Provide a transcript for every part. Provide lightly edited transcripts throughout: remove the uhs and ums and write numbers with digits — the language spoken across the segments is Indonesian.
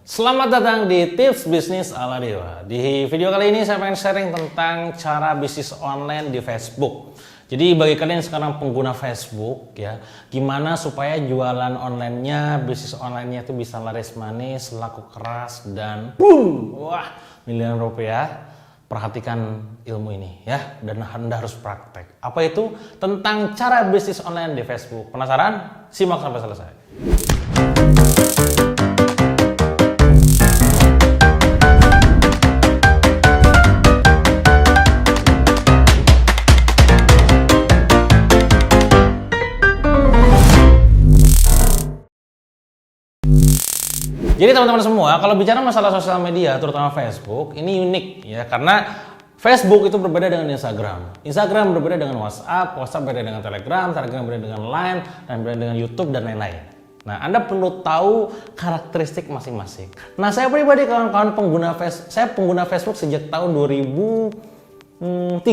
Selamat datang di Tips Bisnis ala Dewa. Di video kali ini saya pengen sharing tentang cara bisnis online di Facebook. Jadi bagi kalian sekarang pengguna Facebook ya, gimana supaya jualan online-nya, bisnis online-nya itu bisa laris manis, laku keras dan boom, wah, miliaran rupiah. Perhatikan ilmu ini ya, dan Anda harus praktek. Apa itu? Tentang cara bisnis online di Facebook. Penasaran? Simak sampai selesai. Jadi teman-teman semua, kalau bicara masalah sosial media, terutama Facebook, ini unik ya, karena Facebook itu berbeda dengan Instagram. Instagram berbeda dengan WhatsApp, WhatsApp beda dengan Telegram, Telegram beda dengan Line, dan beda dengan YouTube dan lain-lain. Nah, Anda perlu tahu karakteristik masing-masing. Nah, saya pribadi kawan-kawan pengguna pengguna Facebook sejak tahun 2013.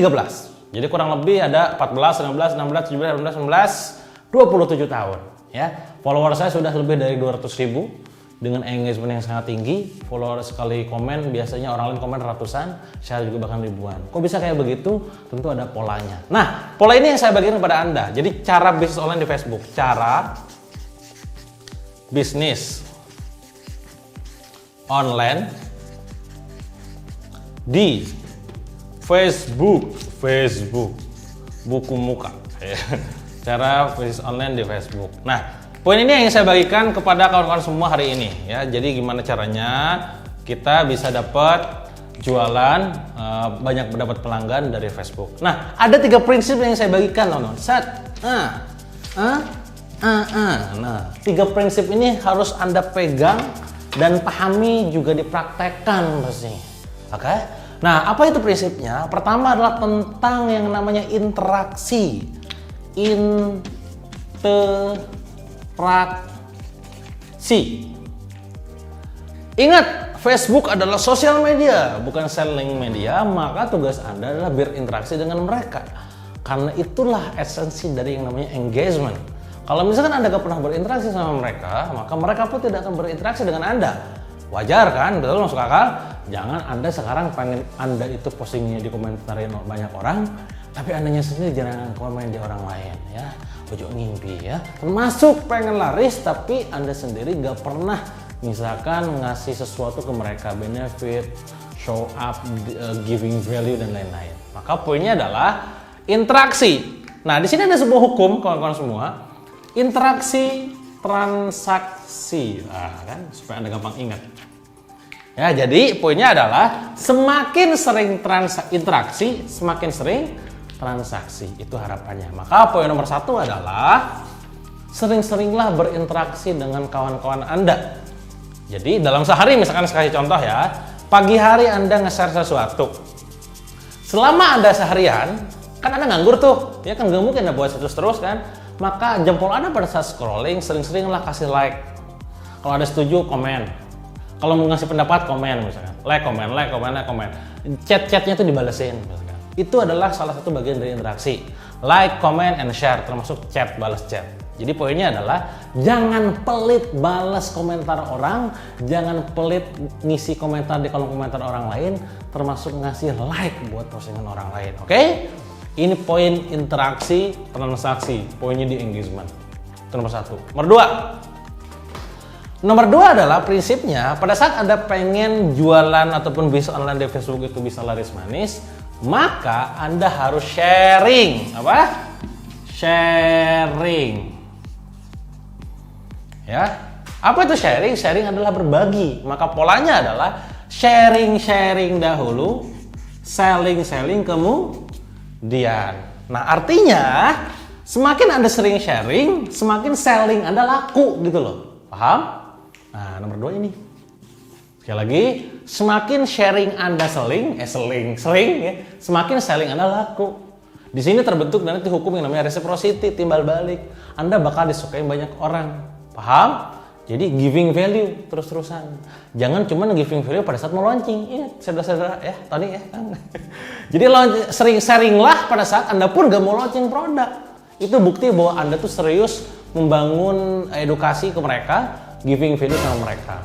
Jadi kurang lebih ada 14, 15, 16, 17, 18, 19, 27 tahun. Ya, follower saya sudah lebih dari 200.000. Dengan engagement yang sangat tinggi, follower sekali komen biasanya orang lain komen ratusan, share juga bahkan ribuan. Kok bisa kayak begitu? Tentu ada polanya. Nah, pola ini yang saya bagikan kepada Anda. Jadi cara bisnis online di Facebook, cara bisnis online di Facebook, buku muka. Cara bisnis online di Facebook. Nah, poin ini yang saya bagikan kepada kawan-kawan semua hari ini ya. Jadi gimana caranya kita bisa dapat jualan, banyak mendapat pelanggan dari Facebook. Nah, ada 3 prinsip yang saya bagikan teman-teman. Nah, 3 prinsip ini harus Anda pegang dan pahami juga dipraktekkan pasti. Oke? Nah, apa itu prinsipnya? Pertama adalah tentang yang namanya interaksi. Ingat, Facebook adalah sosial media, bukan selling media, maka tugas Anda adalah berinteraksi dengan mereka. Karena itulah esensi dari yang namanya engagement. Kalau misalkan Anda gak pernah berinteraksi sama mereka, maka mereka pun tidak akan berinteraksi dengan Anda. Wajar kan? Betul, masuk akal? Jangan Anda sekarang pengen Anda itu postingnya dikomentarin banyak orang, tapi Andanya sendiri jangan komen di orang lain ya. Ojo ngimpi ya. Termasuk pengen laris tapi Anda sendiri gak pernah misalkan ngasih sesuatu ke mereka, benefit, show up, giving value dan lain-lain. Maka poinnya adalah interaksi. Nah, di sini ada sebuah hukum kawan-kawan semua. Interaksi transaksi. Nah, kan supaya Anda gampang ingat. Ya, jadi poinnya adalah semakin sering interaksi, semakin sering transaksi, itu harapannya. Maka poin nomor 1 adalah sering-seringlah berinteraksi dengan kawan-kawan Anda. Jadi dalam sehari, misalkan saya kasih contoh ya, pagi hari Anda nge-share sesuatu. Selama Anda seharian, kan Anda nganggur tuh, ya kan gak mungkin Anda buat situs terus kan. Maka jempol Anda pada saat scrolling sering-seringlah kasih like. Kalau ada setuju, komen. Kalau mau ngasih pendapat, komen misalkan. Like, komen. Chat-chatnya tuh dibalesin misalkan. Itu adalah salah satu bagian dari interaksi. Like, comment, and share, termasuk chat, balas chat. Jadi poinnya adalah jangan pelit balas komentar orang, jangan pelit ngisi komentar di kolom komentar orang lain, termasuk ngasih like buat postingan orang lain. Oke? Ini poin interaksi, transaksi. Poinnya di engagement. Itu nomor 1. Nomor 2 adalah prinsipnya pada saat Anda pengen jualan ataupun bisnis online di Facebook itu bisa laris manis, maka Anda harus sharing. Apa? Sharing. Ya. Apa itu sharing? Sharing adalah berbagi. Maka polanya adalah sharing dahulu, selling kemudian. Nah, artinya semakin Anda sering sharing, semakin selling Anda laku gitu loh. Paham? Nah, nomor 2 ini. Sekali lagi, semakin sharing Anda seling ya, semakin selling Anda laku. Di sini terbentuk nanti hukum yang namanya reciprocity, timbal balik. Anda bakal disukai banyak orang. Paham? Jadi giving value terus-terusan. Jangan cuma giving value pada saat mau launching. Iya, saudara-saudara ya, tadi ya. Jadi sering sharinglah pada saat Anda pun gak mau launching produk. Itu bukti bahwa Anda tuh serius membangun edukasi ke mereka, giving value sama mereka.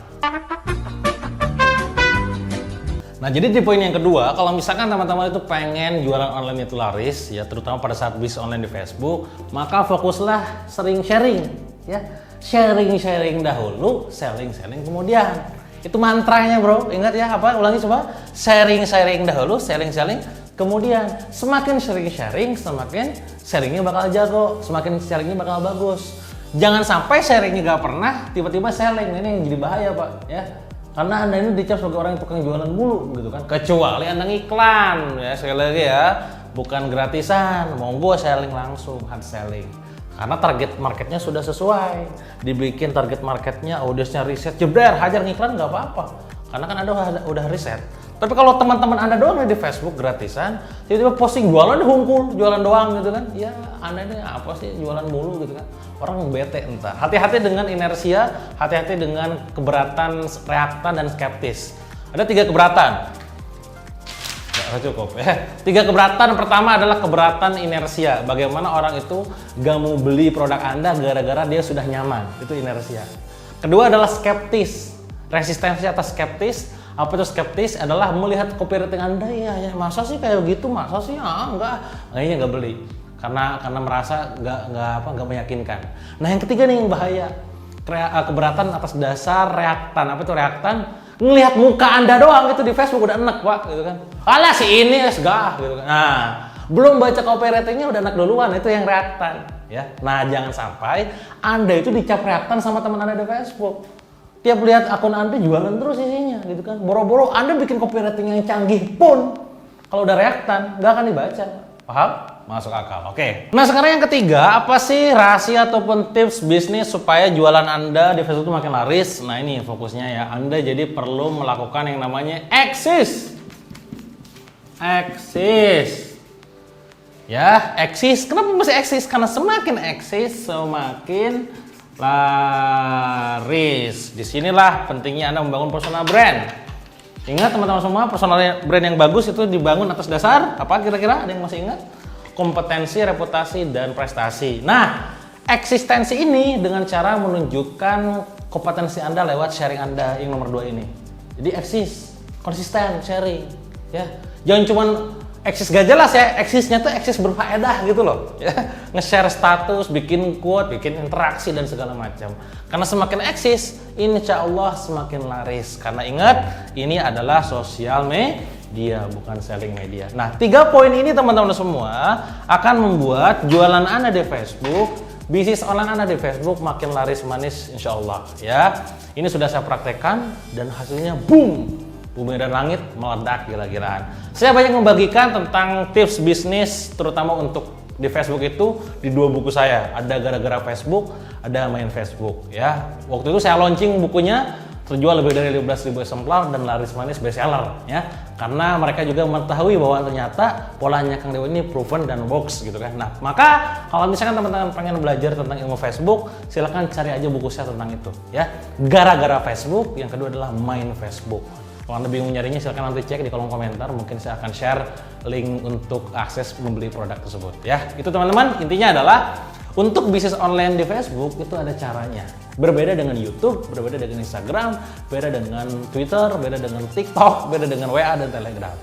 Nah, jadi di poin yang kedua, kalau misalkan teman-teman itu pengen jualan online itu laris, ya terutama pada saat bisnis online di Facebook, maka fokuslah sering sharing, ya. Sharing dahulu, selling kemudian. Itu mantranya, bro. Ingat ya, apa? Ulangi coba. Sharing dahulu, selling kemudian. Semakin sharing, semakin sharingnya bakal jago, semakin sharingnya bakal bagus. Jangan sampai sharingnya gak pernah, tiba-tiba selling. Ini yang jadi bahaya, Pak, ya. Karena Anda ini dicap sebagai orang yang tukang jualan mulu gitu kan. Kecuali Anda ngiklan, ya sekali lagi ya, bukan gratisan. Monggo selling langsung, hard selling. Karena target marketnya sudah sesuai. Dibikin target marketnya, audiensnya riset, jebrer, hajar ngiklan nggak apa-apa. Karena kan Anda udah riset. Tapi kalau teman-teman Anda doang di Facebook gratisan, tiba-tiba posting jualan hungkul, jualan doang gitu kan. Ya Anda ini apa sih jualan mulu gitu kan. Orang bete entar. Hati-hati dengan inersia, hati-hati dengan keberatan, reaktan, dan skeptis. Ada 3 keberatan. Nggak cukup ya. 3 keberatan. Pertama adalah keberatan inersia. Bagaimana orang itu gak mau beli produk Anda gara-gara dia sudah nyaman. Itu inersia. Kedua adalah skeptis. Resistensi atas skeptis. Apa itu skeptis? Adalah melihat copywriting Anda, ya masa sih kayak gitu, masa sih enggak, kayaknya nggak beli karena merasa nggak meyakinkan. Nah yang ketiga nih yang bahaya, keberatan atas dasar reaktan. Apa itu reaktan? Ngelihat muka Anda doang itu di Facebook udah enak, Pak, gitu kan. Alah si ini segah gitu kan. Nah, belum baca copywritingnya udah enak duluan, itu yang reaktan ya. Nah, jangan sampai Anda itu dicap reaktan sama teman Anda di Facebook. Tiap lihat akun Anda jualan terus isinya gitu kan. Boro-boro Anda bikin copywriting yang canggih pun kalau udah reaktan nggak akan dibaca. Paham? Masuk akal. Oke. Nah, sekarang yang ketiga, apa sih rahasia ataupun tips bisnis supaya jualan Anda di Facebook itu makin laris? Nah, ini fokusnya ya. Anda jadi perlu melakukan yang namanya eksis. Ya, eksis. Kenapa mesti eksis? Karena semakin eksis, semakin laris. Disinilah pentingnya Anda membangun personal brand. Ingat teman-teman semua, personal brand yang bagus itu dibangun atas dasar apa kira-kira? Ada yang masih ingat? Kompetensi, reputasi, dan prestasi. Nah, eksistensi ini dengan cara menunjukkan kompetensi Anda lewat sharing Anda yang nomor 2 ini. Jadi eksis, konsisten, sharing, ya. Jangan cuman eksis gak jelas ya, eksisnya tuh eksis berfaedah gitu loh, ya. Nge-share status, bikin quote, bikin interaksi dan segala macam. Karena semakin eksis, insya Allah semakin laris. Karena ingat, ini adalah sosial media, bukan selling media. Nah, 3 poin ini teman-teman semua akan membuat jualan Anda di Facebook, bisnis online Anda di Facebook makin laris manis insya Allah ya. Ini sudah saya praktekkan dan hasilnya boom. Bumi dan langit meledak gila-gilaan. Saya banyak membagikan tentang tips bisnis terutama untuk di Facebook itu di 2 buku saya. Ada gara-gara Facebook, ada main Facebook ya. Waktu itu saya launching bukunya, terjual lebih dari 15.000 eksemplar dan laris manis bestseller ya. Karena mereka juga mengetahui bahwa ternyata polanya Kang Dewa ini proven dan works gitu kan. Nah, maka kalau misalkan teman-teman pengen belajar tentang ilmu Facebook, silahkan cari aja buku saya tentang itu ya. Gara-gara Facebook, yang kedua adalah main Facebook. Kalau Anda bingung nyarinya, silahkan nanti cek di kolom komentar. Mungkin saya akan share link untuk akses membeli produk tersebut ya. Itu teman-teman, intinya adalah untuk bisnis online di Facebook itu ada caranya. Berbeda dengan YouTube, berbeda dengan Instagram, beda dengan Twitter, beda dengan TikTok, beda dengan WA dan Telegram.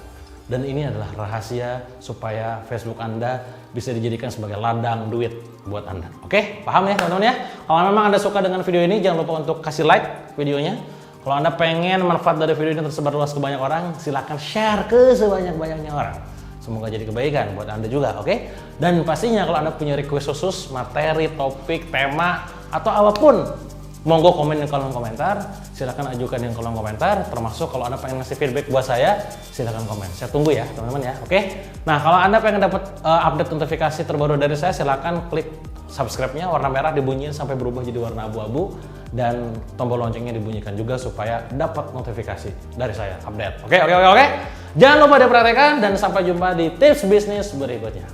Dan ini adalah rahasia supaya Facebook Anda bisa dijadikan sebagai ladang duit buat Anda. Oke, paham ya teman-teman ya? Kalau memang Anda suka dengan video ini, jangan lupa untuk kasih like videonya. Kalau Anda pengen manfaat dari video ini tersebar luas ke banyak orang, silakan share ke sebanyak-banyaknya orang. Semoga jadi kebaikan buat Anda juga, oke? Dan pastinya kalau Anda punya request khusus, materi, topik, tema, atau apapun, monggo komen di kolom komentar. Silakan ajukan di kolom komentar. Termasuk kalau Anda pengen ngasih feedback buat saya, silakan komen. Saya tunggu ya, teman-teman ya, oke? Nah, kalau Anda pengen dapat update notifikasi terbaru dari saya, silakan klik subscribe-nya warna merah dibunyiin sampai berubah jadi warna abu-abu. Dan tombol loncengnya dibunyikan juga supaya dapat notifikasi dari saya update. Oke. Jangan lupa dipraktekkan dan sampai jumpa di tips bisnis berikutnya.